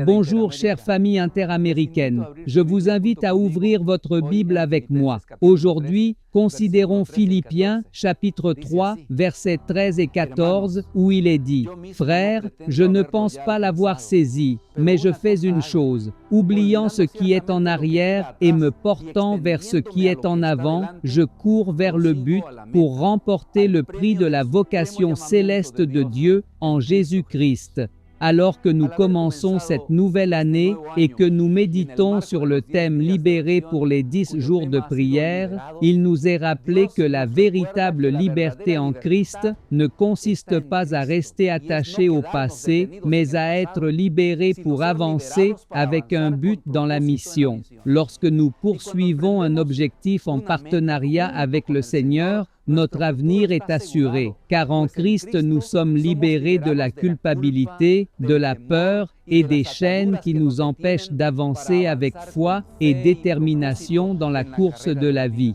Bonjour chère famille interaméricaine, je vous invite à ouvrir votre Bible avec moi. Aujourd'hui, considérons Philippiens chapitre 3, versets 13 et 14, où il est dit « Frères, je ne pense pas l'avoir saisi, mais je fais une chose, oubliant ce qui est en arrière et me portant vers ce qui est en avant, je cours vers le but pour remporter le prix de la vocation céleste de Dieu en Jésus-Christ. » Alors que nous commençons cette nouvelle année et que nous méditons sur le thème libéré pour les 10 jours de prière, il nous est rappelé que la véritable liberté en Christ ne consiste pas à rester attaché au passé, mais à être libéré pour avancer avec un but dans la mission. Lorsque nous poursuivons un objectif en partenariat avec le Seigneur, notre avenir est assuré, car en Christ nous sommes libérés de la culpabilité, de la peur et des chaînes qui nous empêchent d'avancer avec foi et détermination dans la course de la vie.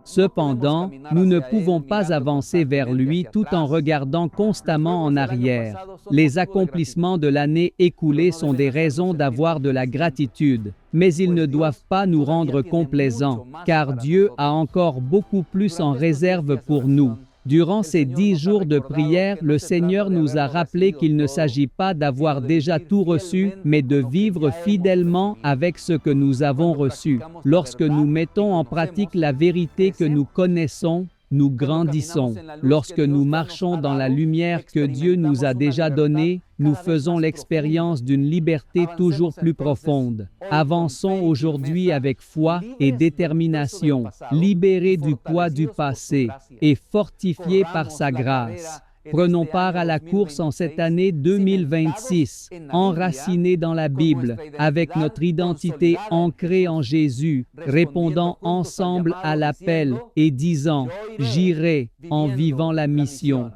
Cependant, nous ne pouvons pas avancer vers lui tout en regardant constamment en arrière. Les accomplissements de l'année écoulée sont des raisons d'avoir de la gratitude, mais ils ne doivent pas nous rendre complaisants, car Dieu a encore beaucoup plus en réserve pour nous. Durant ces 10 jours de prière, le Seigneur nous a rappelé qu'il ne s'agit pas d'avoir déjà tout reçu, mais de vivre fidèlement avec ce que nous avons reçu. Lorsque nous mettons en pratique la vérité que nous connaissons, nous grandissons. Lorsque nous marchons dans la lumière que Dieu nous a déjà donnée, nous faisons l'expérience d'une liberté toujours plus profonde. Avançons aujourd'hui avec foi et détermination, libérés du poids du passé et fortifiés par sa grâce. Prenons part à la course en cette année 2026, enracinés dans la Bible, avec notre identité ancrée en Jésus, répondant ensemble à l'appel et disant « J'irai » en vivant la mission.